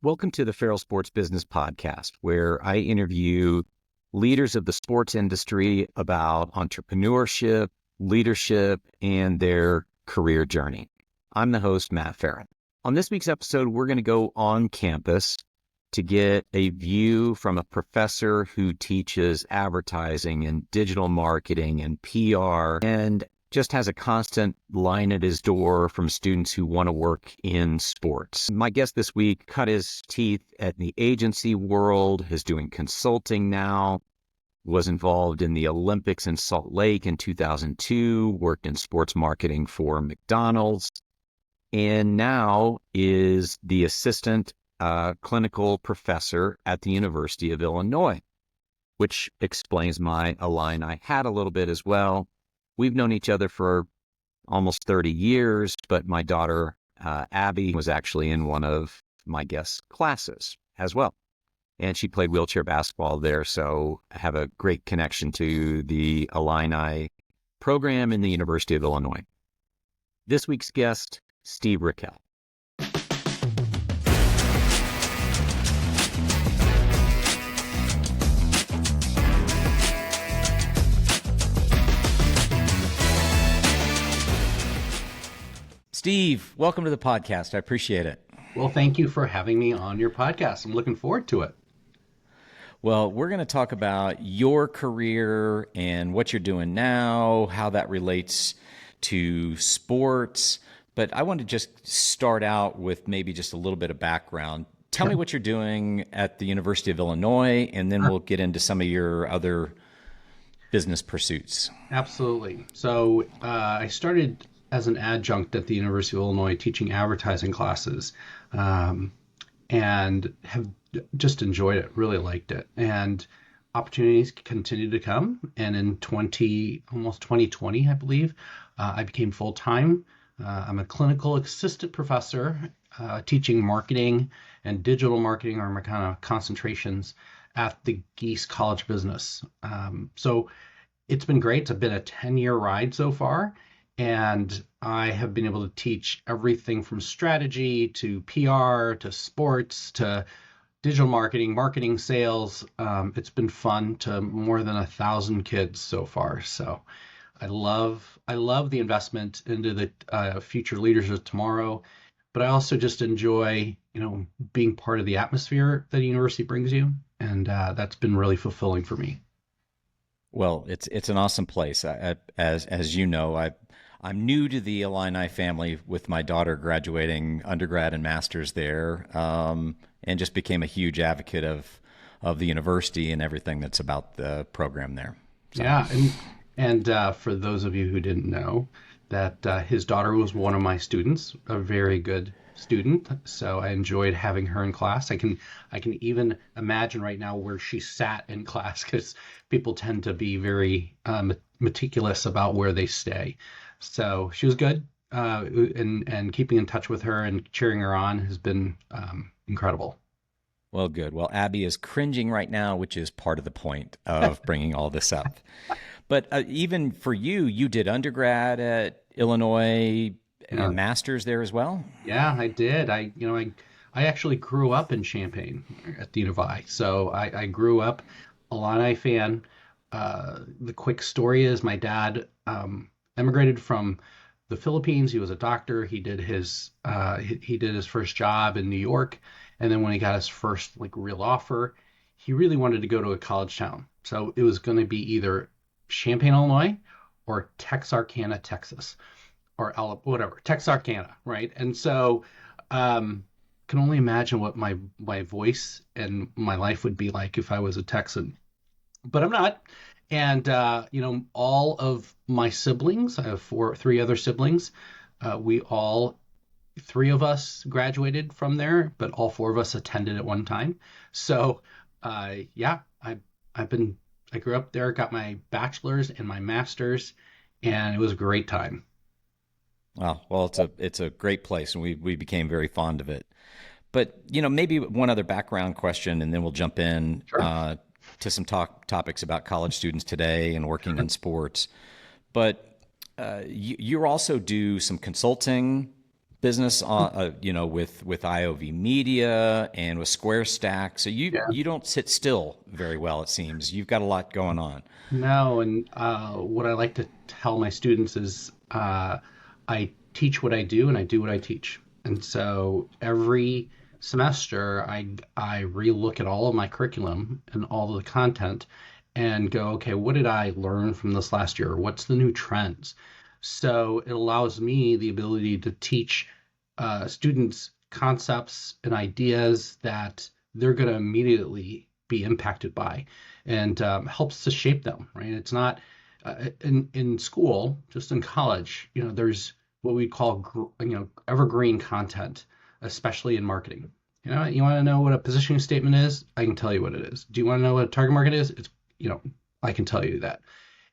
Welcome to the Farrell Sports Business podcast, where I interview leaders of the sports industry about entrepreneurship, leadership, and their career journey. I'm the host, Matt Farrell. On this week's episode, we're going to go on campus to get a view from a professor who teaches advertising and digital marketing and PR and just has a constant line at his door from students who want to work in sports. My guest this week cut his teeth at the agency world, is doing consulting now, was involved in the Olympics in Salt Lake in 2002, worked in sports marketing for McDonald's, and now is the assistant clinical professor at the University of Illinois, which explains my Illini hat a little bit as well. We've known each other for almost 30 years, but my daughter, Abby, was actually in one of my guest classes as well. And she played wheelchair basketball there, so I have a great connection to the Illini program in the University of Illinois. This week's guest, Steve Raquel. Steve, welcome to the podcast. I appreciate it. Well, thank you for having me on your podcast. I'm looking forward to it. Well, we're going to talk about your career and what you're doing now, how that relates to sports. But I want to just start out with maybe just a little bit of background. Tell me what you're doing at the University of Illinois, and then we'll get into some of your other business pursuits. Absolutely. So I started as an adjunct at the University of Illinois teaching advertising classes, and have just enjoyed it, really liked it. And opportunities continue to come. And in almost 2020, I believe, I became full-time. I'm a clinical assistant professor teaching marketing and digital marketing are my kind of concentrations at the Geese College of Business. So it's been great. It's been a 10-year ride so far. And I have been able to teach everything from strategy to PR to sports to digital marketing, sales. It's been fun to more than 1,000 kids so far. So I love the investment into the future leaders of tomorrow. But I also just enjoy, being part of the atmosphere that a university brings you. And that's been really fulfilling for me. Well, it's an awesome place. As you know, I'm new to the Illini family with my daughter graduating undergrad and master's there, and just became a huge advocate of the university and everything that's about the program there. So. Yeah, and for those of you who didn't know, that his daughter was one of my students, a very good student. So I enjoyed having her in class. I can even imagine right now where she sat in class, because people tend to be very meticulous about where they stay. So she was good, and keeping in touch with her and cheering her on has been incredible. Well, good. Well, Abby is cringing right now, which is part of the point of bringing all this up. But even for you, you did undergrad at Illinois, and master's there as well? Yeah, I did. I actually grew up in Champaign at the Univ. So I grew up Illini fan. The quick story is my dad emigrated from the Philippines. He was a doctor. He did his first job in New York, and then when he got his first real offer, he really wanted to go to a college town. So it was going to be either Champaign, Illinois, or Texarkana, Texas, or whatever, Texarkana, right? And so can only imagine what my voice and my life would be like if I was a Texan, but I'm not. And, all of my siblings, I have three other siblings. Three of us graduated from there, but all four of us attended at one time. So, I grew up there, got my bachelor's and my master's, and it was a great time. Wow. Well, it's a great place, and we became very fond of it. But, maybe one other background question, and then we'll jump in. Sure. To some topics about college students today and working in sports. But you also do some consulting business, with IOV Media and with Square Stack. So Yeah. you don't sit still very well, it seems. You've got a lot going on. No, and what I like to tell my students is I teach what I do and I do what I teach. And so every semester I relook at all of my curriculum and all of the content and go, okay, what did I learn from this last year? What's the new trends? So it allows me the ability to teach students concepts and ideas that they're going to immediately be impacted by, and helps to shape them. Right? It's not in school, just in college. There's what we call evergreen content, especially in marketing. You want to know what a positioning statement is? I can tell you what it is. Do you want to know what a target market is? I can tell you that.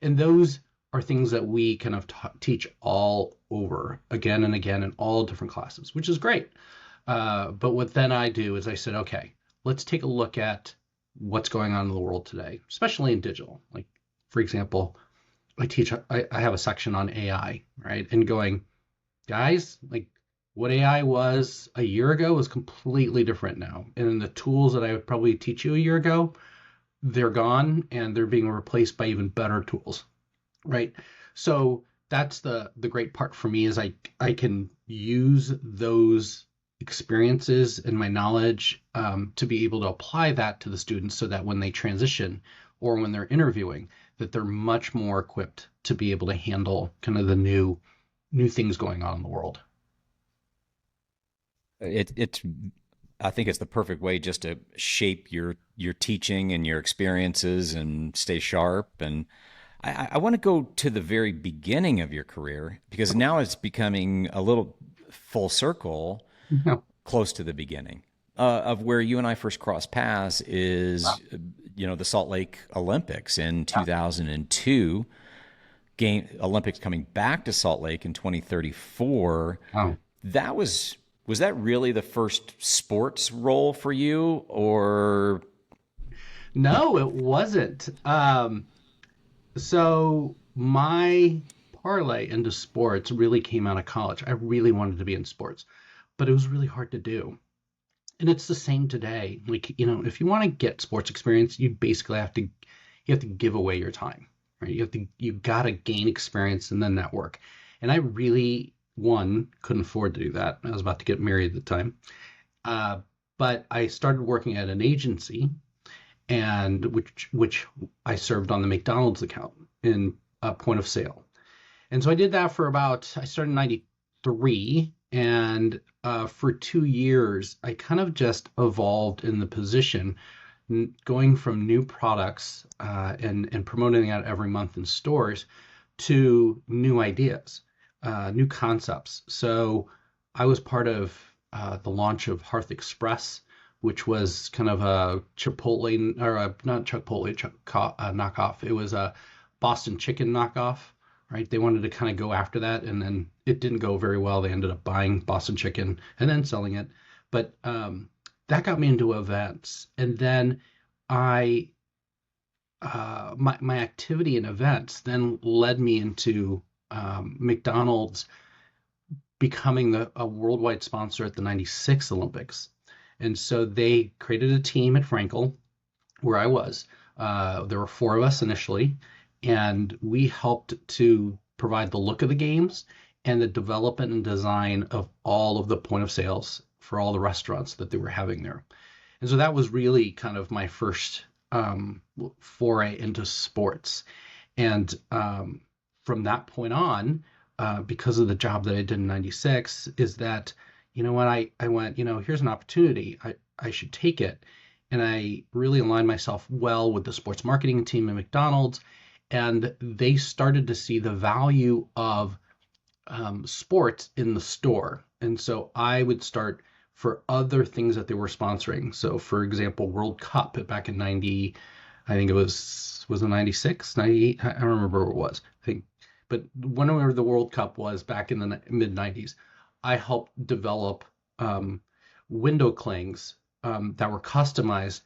And those are things that we kind of teach all over again and again in all different classes, which is great. But what then I do is I said, okay, let's take a look at what's going on in the world today, especially in digital. Like, for example, I have a section on AI, right? And going, guys, like what AI was a year ago is completely different now. And the tools that I would probably teach you a year ago, they're gone and they're being replaced by even better tools, right? So that's the great part for me is I can use those experiences and my knowledge to be able to apply that to the students so that when they transition or when they're interviewing, that they're much more equipped to be able to handle kind of the new things going on in the world. It's I think it's the perfect way just to shape your teaching and your experiences and stay sharp. And I want to go to the very beginning of your career because now it's becoming a little full circle, Yeah. close to the beginning of where you and I first crossed paths is, the Salt Lake Olympics in 2002. Olympics coming back to Salt Lake in 2034. Oh. That was that really the first sports role for you, or No, it wasn't. So my parlay into sports really came out of college. I really wanted to be in sports, but it was really hard to do. And it's the same today. Like, if you want to get sports experience, you basically have to give away your time, right? You gotta gain experience and then network. And I really, one, couldn't afford to do that. I was about to get married at the time. Uh, but I started working at an agency and which I served on the McDonald's account in point of sale. And so I did that for I started in 93, and for 2 years, I kind of just evolved in the position, going from new products and promoting that every month in stores to new ideas, new concepts. So I was part of the launch of Hearth Express, which was kind of a Chipotle, or not Chipotle knockoff. It was a Boston chicken knockoff, right? They wanted to kind of go after that, and then it didn't go very well. They ended up buying Boston chicken and then selling it. But that got me into events. And then I, my activity in events then led me into McDonald's becoming a worldwide sponsor at the 96 Olympics. And so they created a team at Frankel where I was. There were four of us initially, and we helped to provide the look of the games and the development and design of all of the point of sales for all the restaurants that they were having there. And so that was really kind of my first foray into sports. And from that point on, because of the job that I did in 96, is that, what I went, here's an opportunity. I should take it. And I really aligned myself well with the sports marketing team at McDonald's. And they started to see the value of sports in the store. And so I would start for other things that they were sponsoring. So for example, World Cup back in 90, I think it was it 96, 98? I don't remember what it was. I think, but whenever the World Cup was back in the mid 90s, I helped develop window clings that were customizable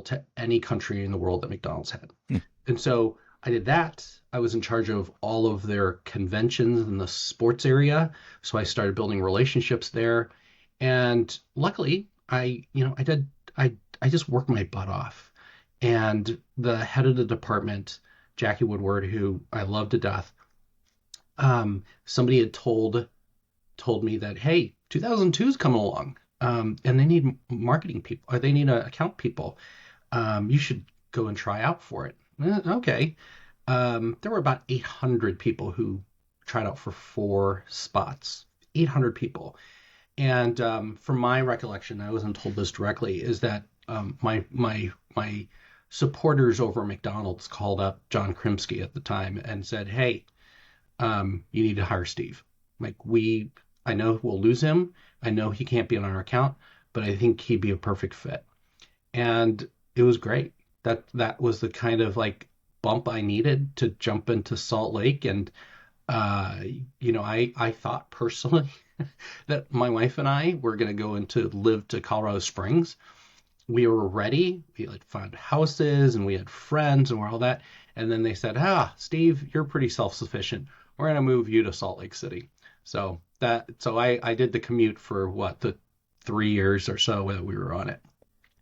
to any country in the world that McDonald's had. And so I did that. I was in charge of all of their conventions in the sports area, so I started building relationships there. And luckily, I just worked my butt off. And the head of the department, Jackie Woodward, who I love to death, somebody had told me that, hey, 2002 is coming along, and they need marketing people, or they need account people. You should go and try out for it. Okay. There were about 800 people who tried out for 4 spots. 800 people. And from my recollection, I wasn't told this directly, is that my supporters over at McDonald's called up John Krimsky at the time and said, "Hey, you need to hire Steve. Like I know we'll lose him. I know he can't be on our account, but I think he'd be a perfect fit." And it was great. That was the kind of like bump I needed to jump into Salt Lake. And I thought personally that my wife and I were going to go into live to Colorado Springs. We were ready. We like found houses and we had friends and we're all that. And then they said, Steve, you're pretty self-sufficient. We're going to move you to Salt Lake City. So I did the commute for the 3 years or so that we were on it.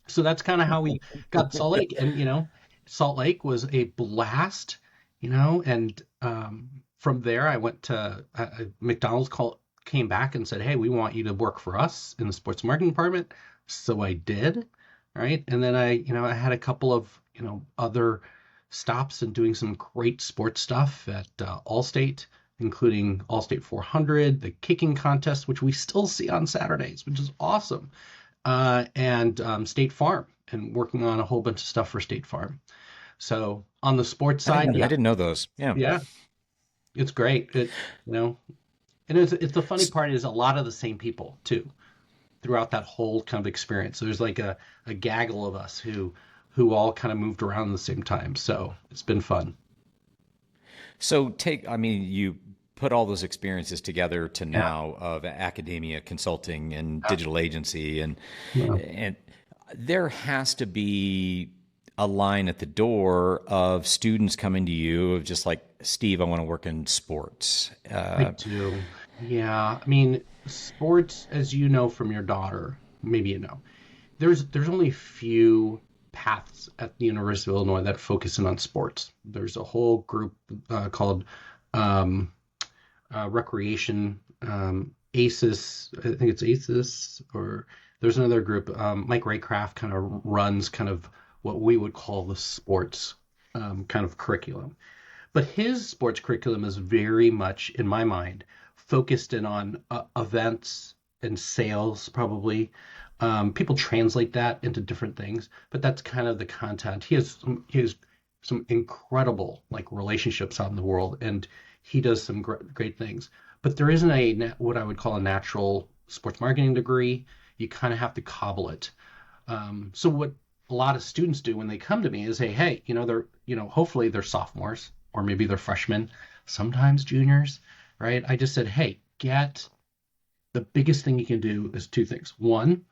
So that's kind of how we got Salt Lake. And, Salt Lake was a blast, and from there I went to McDonald's came back and said, "Hey, we want you to work for us in the sports marketing department." So I did, right? And then I had a couple of, other stops and doing some great sports stuff at Allstate, including Allstate 400, the kicking contest, which we still see on Saturdays, which is awesome. And State Farm, and working on a whole bunch of stuff for State Farm. So on the sports side, I didn't know those. Yeah. yeah, it's great. And it's the funny part is a lot of the same people too throughout that whole kind of experience. There's like a gaggle of us who all kind of moved around at the same time. So it's been fun. So you put all those experiences together to Yeah. now of academia, consulting, and digital agency, and Yeah. and there has to be a line at the door of students coming to you of just like, Steve, I want to work in sports. I do. Yeah. I mean, sports, as you know from your daughter, maybe there's only few paths at the University of Illinois that focus in on sports. There's a whole group called Recreation, ACES. I think it's ACES, or there's another group. Mike Raycraft kind of runs kind of what we would call the sports kind of curriculum. But his sports curriculum is very much, in my mind, focused in on events and sales, probably. People translate that into different things, but that's kind of the content. He has some incredible like relationships out in the world, and he does some great things. But there isn't what I would call a natural sports marketing degree. You kind of have to cobble it. So what a lot of students do when they come to me is say, hey, they're, hopefully they're sophomores or maybe they're freshmen, sometimes juniors, right? I just said, hey, the biggest thing you can do is 2 things. 1,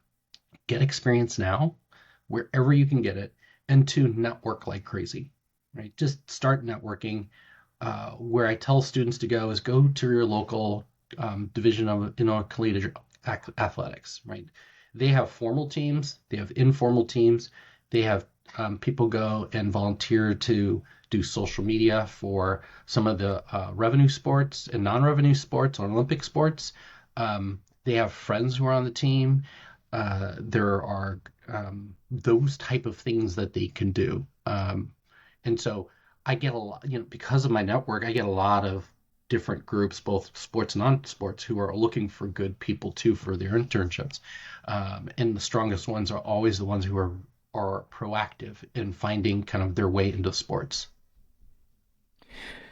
get experience now, wherever you can get it. And 2, network like crazy, right? Just start networking. Where I tell students to go is go to your local division of collegiate athletics, right? They have formal teams, they have informal teams, they have people go and volunteer to do social media for some of the revenue sports and non-revenue sports or Olympic sports. They have friends who are on the team. There are those type of things that they can do. And so I get a lot, because of my network, I get a lot of different groups, both sports and non-sports, who are looking for good people too for their internships. And the strongest ones are always the ones who are proactive in finding kind of their way into sports.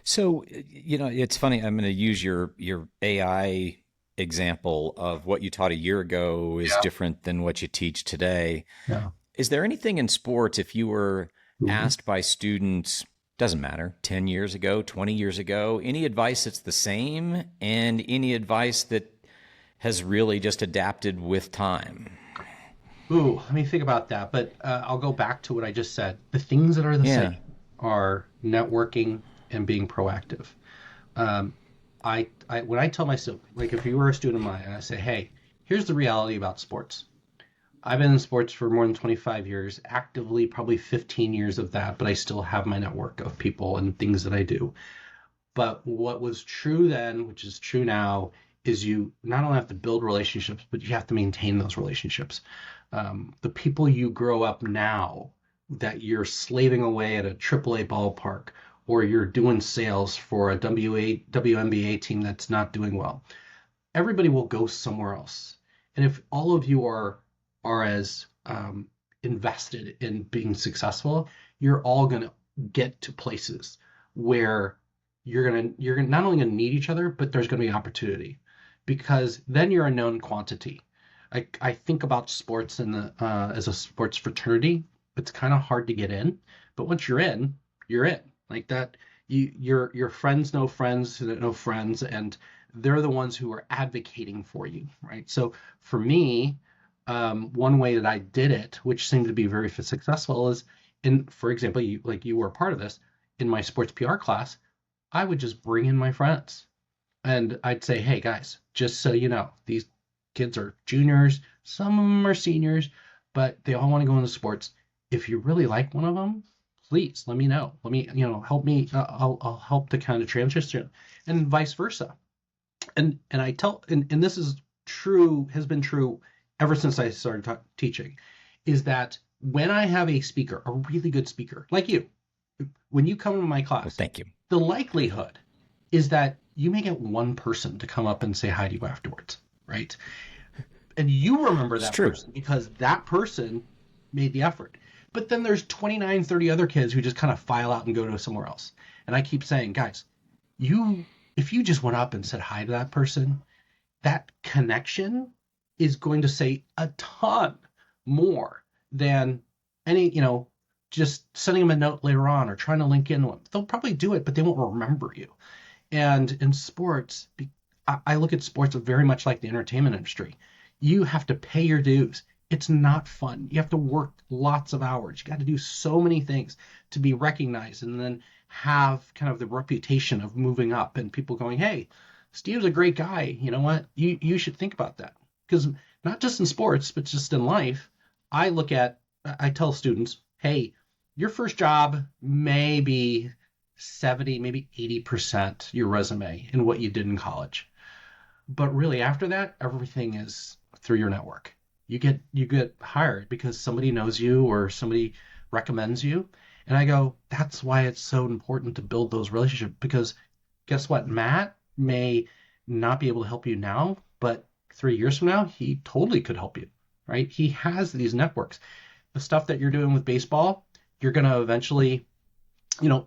So, it's funny. I'm going to use your AI example of what you taught a year ago is different than what you teach today. Yeah. Is there anything in sports, if you were Mhm. asked by students, doesn't matter, 10 years ago, 20 years ago, any advice that's the same and any advice that has really just adapted with time? Ooh, let me think about that. But I'll go back to what I just said. The things that are the same are networking, and being proactive. Um, when I tell myself, like if you were a student of mine and I say, hey, here's the reality about sports. I've been in sports for more than 25 years, actively probably 15 years of that, but I still have my network of people and things that I do. But what was true then, which is true now, is you not only have to build relationships, but you have to maintain those relationships. The people you grow up now that you're slaving away at a AAA ballpark, or you're doing sales for a WNBA team that's not doing well, everybody will go somewhere else. And if all of you are as invested in being successful, you're all going to get to places where you're not only going to need each other, but there's going to be opportunity, because then you're a known quantity. I think about sports in the as a sports fraternity. It's kind of hard to get in, but once you're in, you're in. Like that, your friends know friends that know friends, and they're the ones who are advocating for you, right? So for me, one way that I did it, which seemed to be very successful, is for example, you were a part of this in my sports PR class. I would just bring in my friends and I'd say, hey guys, just so you know, these kids are juniors, some of them are seniors, but they all want to go into sports. If you really like one of them, please let me know. Let me, help me. I'll help to kind of transition, and vice versa. And I tell, and this is true, has been true ever since I started teaching, is that when I have a speaker, a really good speaker like you, when you come to my class, Well, thank you. the likelihood is that you may get one person to come up and say hi to you afterwards, right? And you remember that person because that person made the effort. But then there's 29, 30 other kids who just kind of file out and go to somewhere else. And I keep saying, guys, if you just went up and said hi to that person, that connection is going to say a ton more than any, just sending them a note later on or trying to link in with them. They'll probably do it, but they won't remember you. And in sports, I look at sports very much like the entertainment industry. You have to pay your dues. It's not fun. You have to work lots of hours. You got to do so many things to be recognized and then have kind of the reputation of moving up and people going, hey, Steve's a great guy. You know what? You should think about that. Because not just in sports, but just in life, I tell students, hey, your first job may be 70, maybe 80% your resume and what you did in college. But really after that, everything is through your network. You get hired because somebody knows you or somebody recommends you. And I go, that's why it's so important to build those relationships, because guess what? Matt may not be able to help you now, but 3 years from now, he totally could help you, right? He has these networks. The stuff that you're doing with baseball, you're going to eventually,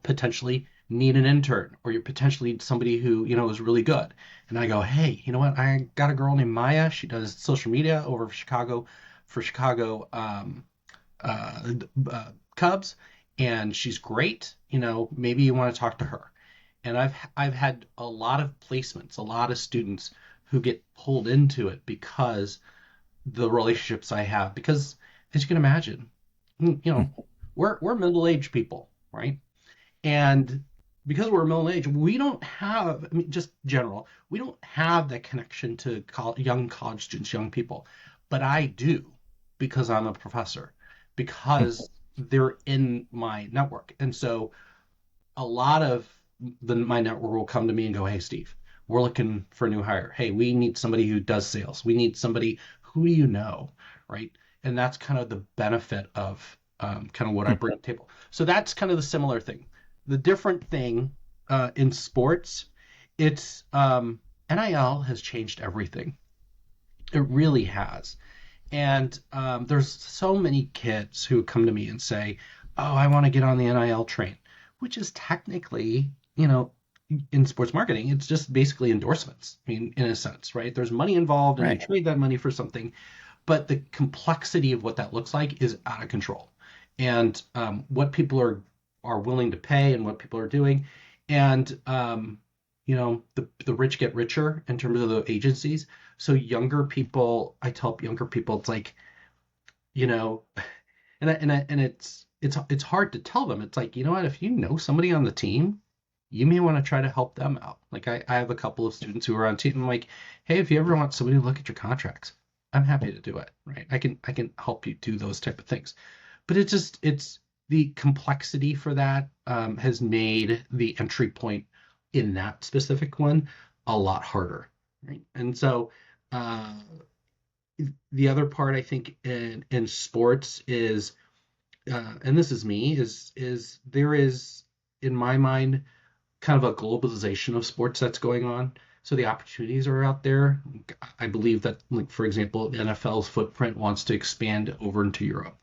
potentially need an intern, or you're potentially somebody who, is really good. And I go, hey, you know what? I got a girl named Maya. She does social media over for Chicago Cubs, and she's great. Maybe you want to talk to her. And I've had a lot of placements, a lot of students who get pulled into it because the relationships I have. Because as you can imagine, we're middle-aged people, right? And because we're middle-aged, we don't have, just general, we don't have that connection to young college students, young people. But I do, because I'm a professor, because they're in my network. And so a lot of my network will come to me and go, hey, Steve, we're looking for a new hire. Hey, we need somebody who does sales. We need somebody who you know, right? And that's kind of the benefit of kind of what I bring to the table. So that's kind of the similar thing. The different thing in sports, it's NIL has changed everything. It really has. And there's so many kids who come to me and say, oh, I want to get on the NIL train, which is technically, in sports marketing, it's just basically endorsements, in a sense, right? There's money involved and you trade that money for something, but the complexity of what that looks like is out of control. And what people are willing to pay and what people are doing. And, the rich get richer in terms of the agencies. So younger people, I tell younger people, it's like, and it's hard to tell them. It's like, you know what, if you know somebody on the team, you may want to try to help them out. Like I have a couple of students who are on team. I'm like, hey, if you ever want somebody to look at your contracts, I'm happy to do it. Right? I can help you do those type of things. But it's the complexity for that has made the entry point in that specific one a lot harder. Right? And so uh, the other part I think in sports is, and this is me, is there is in my mind kind of a globalization of sports that's going on. So the opportunities are out there. I believe that, like for example, the NFL's footprint wants to expand over into Europe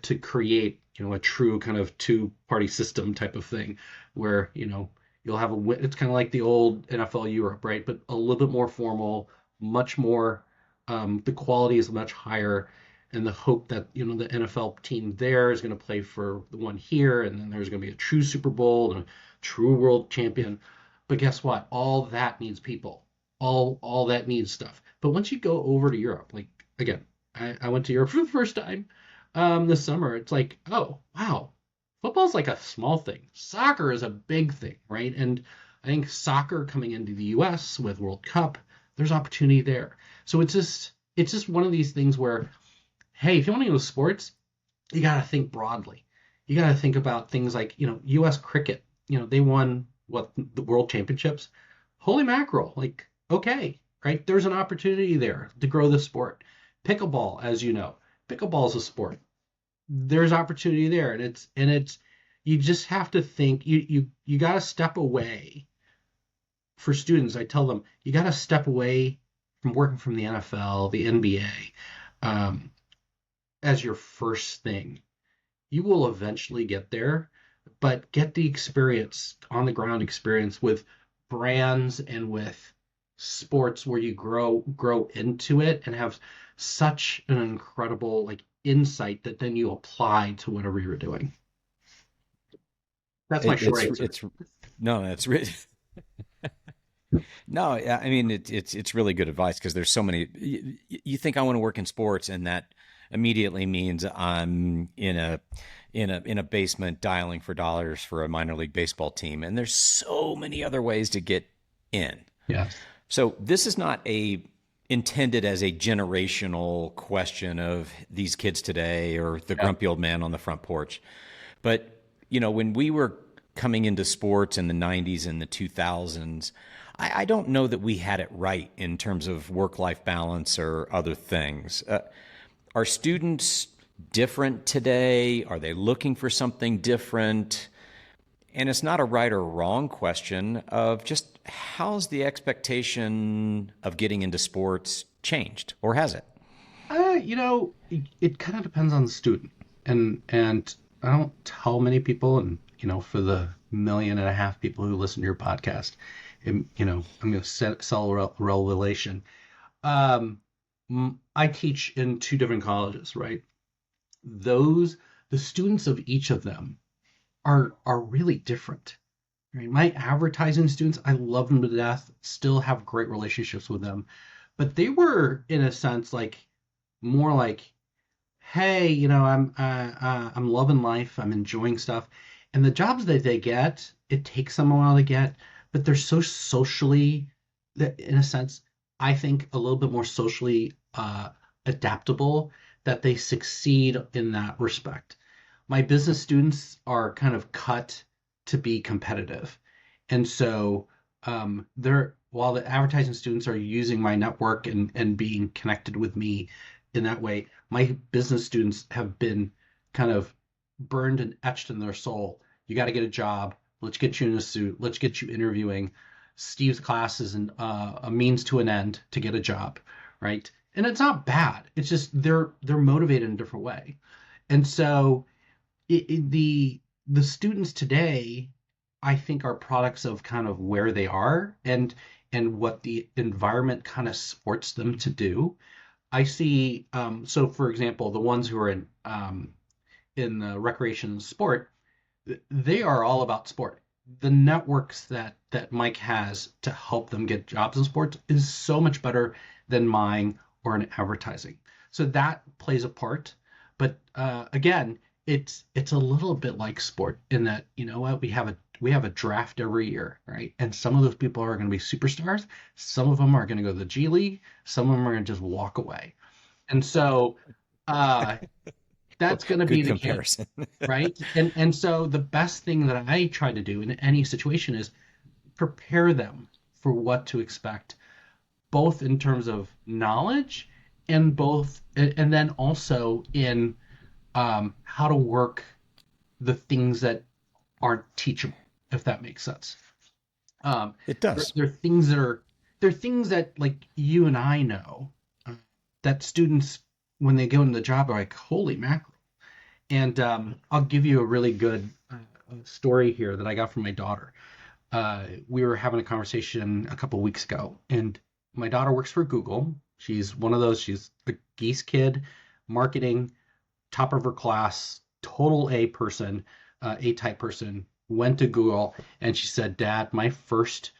to create, a true kind of two-party system type of thing, where you'll have it's kind of like the old NFL Europe, right? But a little bit more formal, much more. The quality is much higher, and the hope that the NFL team there is going to play for the one here, and then there's going to be a true Super Bowl and a true world champion. But guess what? All that needs people. All that needs stuff. But once you go over to Europe, like again, I went to Europe for the first time this summer. It's like, oh wow, football's like a small thing. Soccer is a big thing, right? And I think soccer coming into the U.S. with World Cup, there's opportunity there. So it's just one of these things where, hey, if you want to go to sports, you got to think broadly. You got to think about things like, U.S. cricket. They won the World Championships. Holy mackerel! Like, okay, right? There's an opportunity there to grow the sport. Pickleball, as you know, pickleball is a sport. There's opportunity there, and it's you just have to think. You got to step away. For students, I tell them you got to step away from working from the NFL, the NBA, as your first thing. You will eventually get there, but get the experience, on the ground experience with brands and with sports where you grow into it and have such an incredible like insight that then you apply to whatever you're doing. That's my It, short it's answer. it's no, that's really no. I mean, it's really good advice because there's so many. You think I want to work in sports, and that immediately means I'm in a basement dialing for dollars for a minor league baseball team, and there's so many other ways to get in. Yes. So this is not a intended as a generational question of these kids today or the Yeah. grumpy old man on the front porch. But, when we were coming into sports in the 90s and the 2000s, I don't know that we had it right in terms of work-life balance or other things. Are students different today? Are they looking for something different? And it's not a right or wrong question of just how's the expectation of getting into sports changed, or has it? It kind of depends on the student, and I don't tell many people, and for the 1.5 million people who listen to your podcast, I'm going to sell a revelation. Um, I teach in two different colleges, right? The students of each of them are really different. Right? My advertising students, I love them to death, still have great relationships with them, but they were in a sense like more like, hey, I'm loving life, I'm enjoying stuff, and the jobs that they get, it takes them a while to get, but they're so socially, that in a sense, I think a little bit more socially adaptable that they succeed in that respect. My business students are kind of cut to be competitive. And so they're while the advertising students are using my network and being connected with me in that way, my business students have been kind of burned and etched in their soul. You got to get a job. Let's get you in a suit. Let's get you interviewing. Steve's class is a means to an end to get a job, right? And it's not bad. It's just they're motivated in a different way. And so the students today, I think, are products of kind of where they are and what the environment kind of supports them to do. I see. So, for example, the ones who are in the recreation and sport, they are all about sport. The networks that Mike has to help them get jobs in sports is so much better than mine or in advertising. So that plays a part. But again, it's a little bit like sport in that, you know what, we have a draft every year, right? And some of those people are going to be superstars. Some of them are going to go to the G League. Some of them are going to just walk away. And so uh, that's going to be Good the case, comparison. right? And so the best thing that I try to do in any situation is prepare them for what to expect, both in terms of knowledge and then also in how to work the things that aren't teachable, if that makes sense. Um, It there, does. there are things that are there are things that like you and I know uh, that students when they go into the job are like, holy mackerel. And I'll give you a really good story here that I got from my daughter. We were having a conversation a couple weeks ago, and my daughter works for Google. She's one of those. She's a geese kid, marketing, top of her class, total A person, A type person. Went to Google, and she said, "Dad, my first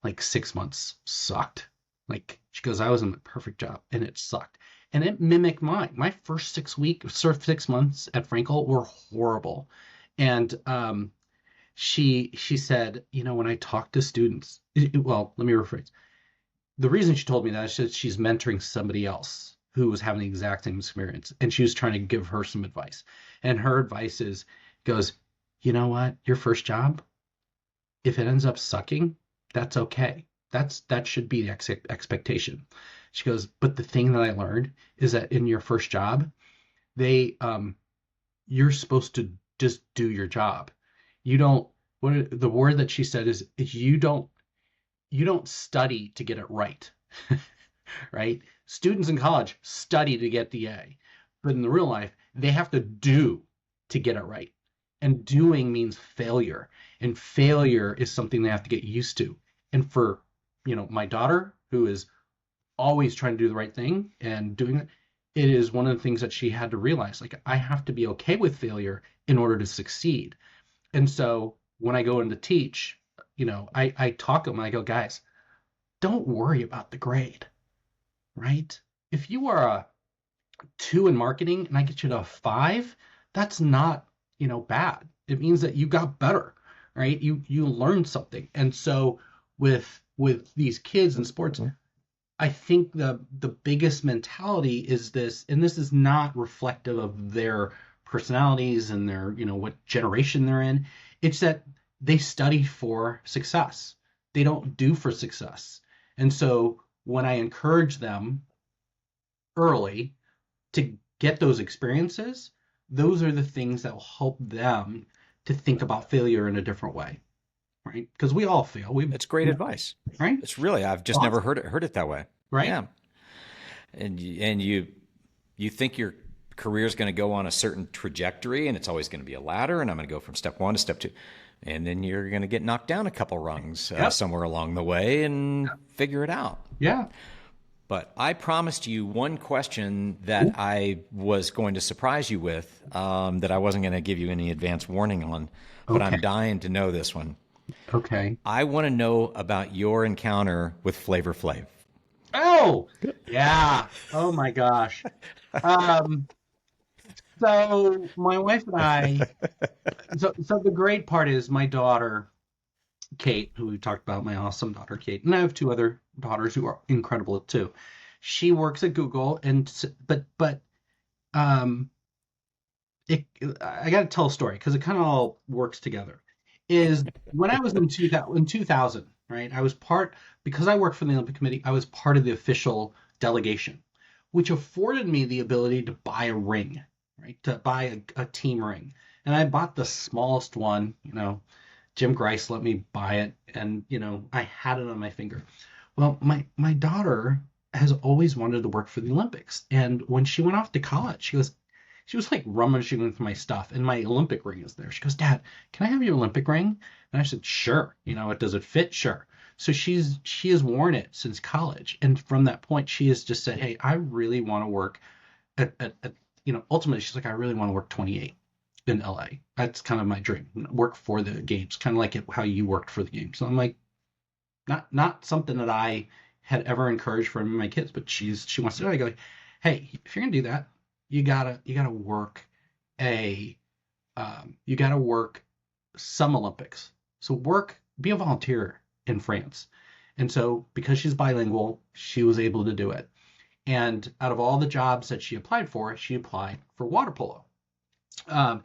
like 6 months sucked. Like she goes, I was in the perfect job, and it sucked." And it mimicked mine. My first 6 months at Frankel were horrible. And she said, when I talk to students, well, let me rephrase. The reason she told me that is that she's mentoring somebody else who was having the exact same experience, and she was trying to give her some advice. And her advice goes, you know what, your first job, if it ends up sucking, that's okay. That should be the expectation. She goes, but the thing that I learned is that in your first job, they you're supposed to just do your job. You don't the word that she said is you don't study to get it right. Right? Students in college study to get the A, but in the real life, they have to do to get it right. And doing means failure, and failure is something they have to get used to. And for, my daughter, who is always trying to do the right thing and doing it, it is one of the things that she had to realize, like, I have to be okay with failure in order to succeed. And so when I go in to teach, I talk to them and I go, guys, don't worry about the grade, right? If you are a 2 in marketing and I get you to a 5, that's not, bad. It means that you got better, right? You learned something. And so with these kids in sports, I think the biggest mentality is this, and this is not reflective of their personalities and their, what generation they're in. It's that they study for success. They don't do for success. And so when I encourage them early to get those experiences, those are the things that will help them to think about failure in a different way, right? Because we all fail. It's great advice. Right? It's really, I've just never Awesome. heard it that way. Right? Yeah. And you think your career is going to go on a certain trajectory, and it's always going to be a ladder, and I'm going to go from step 1 to step 2, and then you're going to get knocked down a couple rungs Yep. somewhere along the way and figure it out. Yeah. But I promised you one question that I was going to surprise you with, that I wasn't going to give you any advance warning on, but Okay. I'm dying to know this one. Okay. I want to know about your encounter with Flavor Flav. Oh, yeah. Oh my gosh. Um, so my wife and I, so the great part is my daughter, Kate, who we talked about, my awesome daughter, Kate, and I have 2 other daughters who are incredible too. She works at Google, but um, I got to tell a story because it kind of all works together. Is when I was in 2000, right? Because I worked for the Olympic Committee, I was part of the official delegation, which afforded me the ability to buy a ring, right? To buy a team ring. And I bought the smallest one, Jim Grice let me buy it, and I had it on my finger. Well, my daughter has always wanted to work for the Olympics, and when she went off to college, she was like rummaging through my stuff, and my Olympic ring is there. She goes, "Dad, can I have your Olympic ring?" And I said, "Sure." Does it fit? Sure. So she has worn it since college, and from that point, she has just said, "Hey, I really want to work at ultimately, she's like, I really want to work 28 in LA. That's kind of my dream. Work for the games, kind of like how you worked for the games." So I'm like, not something that I had ever encouraged for my kids, but she wants to do it. I go, "Hey, if you're gonna do that, you gotta work a You got to work some Olympics. So be a volunteer in France. And so because she's bilingual, she was able to do it. And out of all the jobs that she applied for water polo. Um,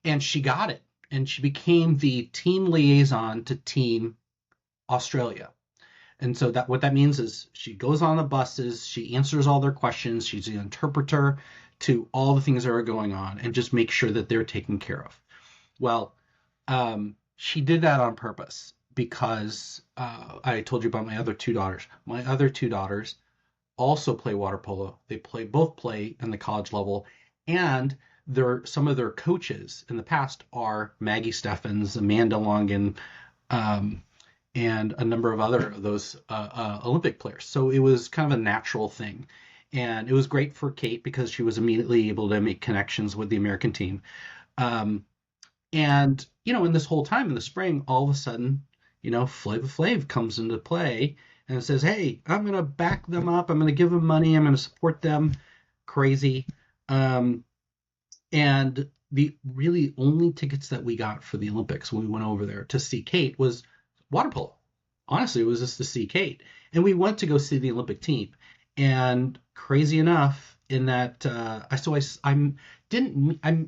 and she got it. And she became the team liaison to Team Australia. And so that what that means is she goes on the buses, she answers all their questions, she's the interpreter to all the things that are going on and just make sure that they're taken care of. Well, she did that on purpose because I told you about my other two daughters. My other two daughters also play water polo. They both play in the college level, and some of their coaches in the past are Maggie Steffens, Amanda Longan, um, and a number of other of those Olympic players. So it was kind of a natural thing. And it was great for Kate because she was immediately able to make connections with the American team. Um, and, in this whole time in the spring, all of a sudden, Flavor Flav comes into play and says, hey, I'm going to back them up. I'm going to give them money. I'm going to support them. Crazy. And the really only tickets that we got for the Olympics when we went over there to see Kate was water polo. Honestly, it was just to see Kate. And we went to go see the Olympic team. And crazy enough, in that I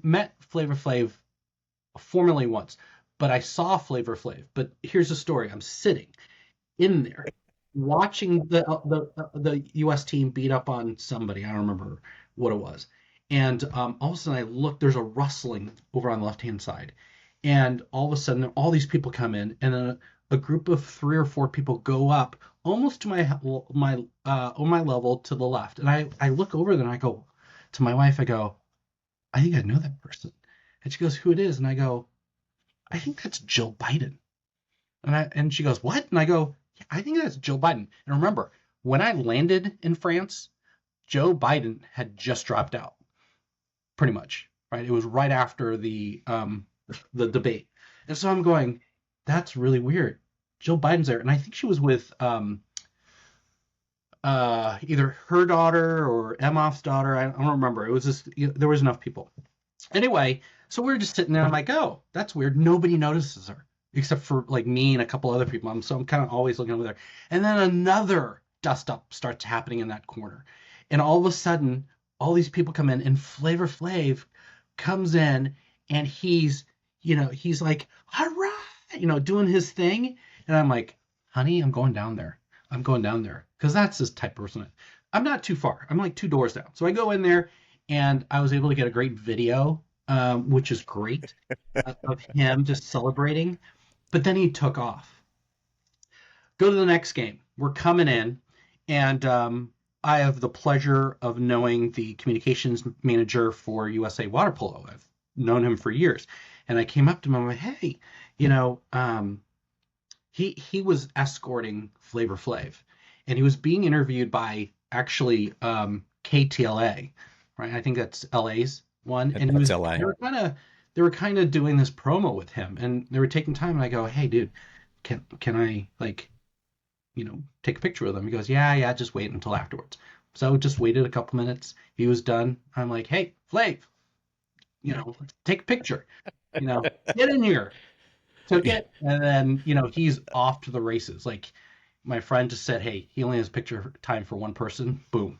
met Flavor Flav formally once, but I saw Flavor Flav. But here's the story: I'm sitting in there watching the U.S. team beat up on somebody. I don't remember what it was. And all of a sudden, I look. There's a rustling over on the left-hand side, and all of a sudden, all these people come in, and a group of 3 or 4 people go up almost to on my level to the left, and I look over them and I go to my wife. I go, I think I know that person, and she goes, who it is? And I go, I think that's Jill Biden. And she goes, what? And I go, yeah, I think that's Joe Biden. And remember, when I landed in France, Joe Biden had just dropped out, pretty much, right? It was right after the debate. And so I'm going, that's really weird. Jill Biden's there. And I think she was with either her daughter or Emhoff's daughter. I don't remember. It was just, there was enough people. Anyway, so we're just sitting there. I'm like, oh, that's weird. Nobody notices her except for like me and a couple other people. So I'm kind of always looking over there. And then another dust up starts happening in that corner. And all of a sudden, all these people come in, and Flavor Flav comes in, and he's like, all right, doing his thing. And I'm like, honey, I'm going down there. I'm going down there. Because that's this type of person. I'm not too far. I'm like 2 doors down. So I go in there, and I was able to get a great video, which is great, of him just celebrating. But then he took off. Go to the next game. We're coming in, and I have the pleasure of knowing the communications manager for USA Water Polo. I've known him for years. And I came up to him and I'm like, hey, he was escorting Flavor Flav, and he was being interviewed by actually KTLA, right? I think that's LA's one. And That's LA. they were kind of doing this promo with him, and they were taking time, and I go, hey dude, can I take a picture with him? He goes, yeah, just wait until afterwards. So just waited a couple minutes. He was done. I'm like, hey, Flav, take a picture, get in here. Took it, and then, he's off to the races. Like, my friend just said, hey, he only has picture time for one person. Boom.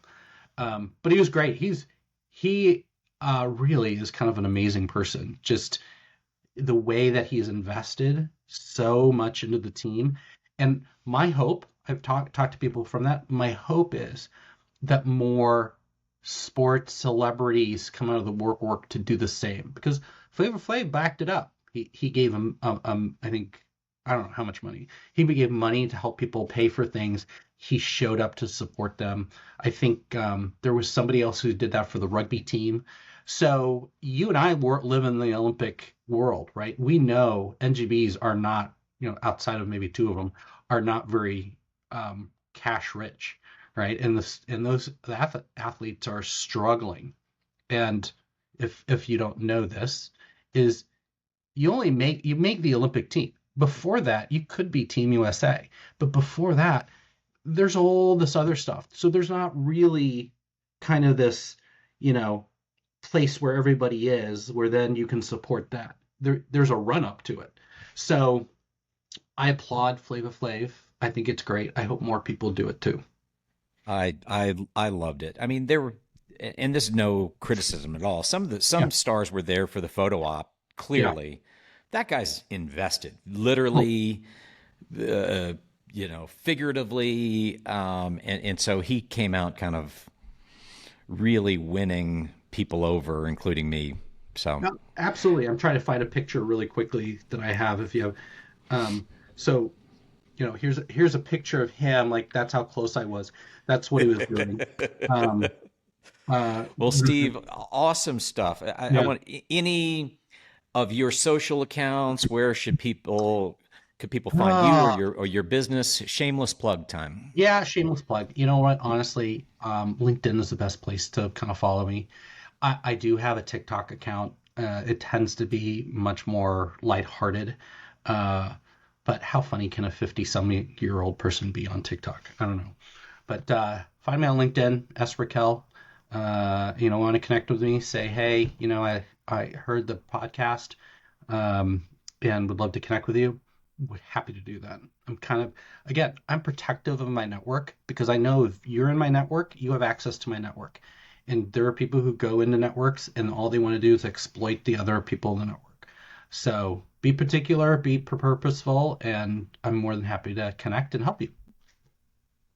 But he was great. He really is kind of an amazing person. Just the way that he's invested so much into the team. And my hope, I've talked to people from that, my hope is that more sports celebrities come out of the work to do the same. Because Flavor Flav backed it up. He gave him, I think, I don't know how much money. He gave money to help people pay for things. He showed up to support them. I think there was somebody else who did that for the rugby team. So you and I live in the Olympic world, right? We know NGBs are not, outside of maybe 2 of them, are not very cash rich, right? And the athletes are struggling. And if you don't know this, is you make the Olympic team. Before that, you could be Team USA, but before that, there's all this other stuff. So there's not really kind of this, place where everybody is, where then you can support that. There's a run up to it. So I applaud Flavor Flav. I think it's great. I hope more people do it too. I loved it. I mean, there were, and this is no criticism at all. Yeah. Some stars were there for the photo op. Yeah. Clearly, that guy's invested, literally, figuratively, and so he came out kind of really winning people over, including me. So No, absolutely. I'm trying to find a picture really quickly that I have. If you have, so here's a picture of him. Like that's how close I was. That's what he was doing. Um, well, Steve, awesome stuff. I yeah. want any of your social accounts. Where could people find you or Uh, your business? Shameless plug time. yeah, shameless plug. You know what? Honestly, LinkedIn is the best place to kind of follow me. I do have a TikTok account. It tends to be much more lighthearted. Uh, but how funny can a 50-some-year-old person be on TikTok? I don't know. But find me on LinkedIn, S. Raquel. Want to connect with me, say, hey, I heard the podcast and would love to connect with you. We're happy to do that. Again, I'm protective of my network because I know if you're in my network, you have access to my network. And there are people who go into networks and all they want to do is exploit the other people in the network. So be particular, be purposeful, and I'm more than happy to connect and help you.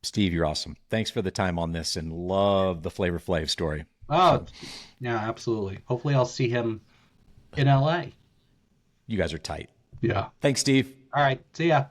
Steve, you're awesome. Thanks for the time on this, and love the Flavor Flav story. Oh, So yeah, absolutely. Hopefully I'll see him in LA. you guys are tight. Yeah. Thanks, Steve. All right. See ya.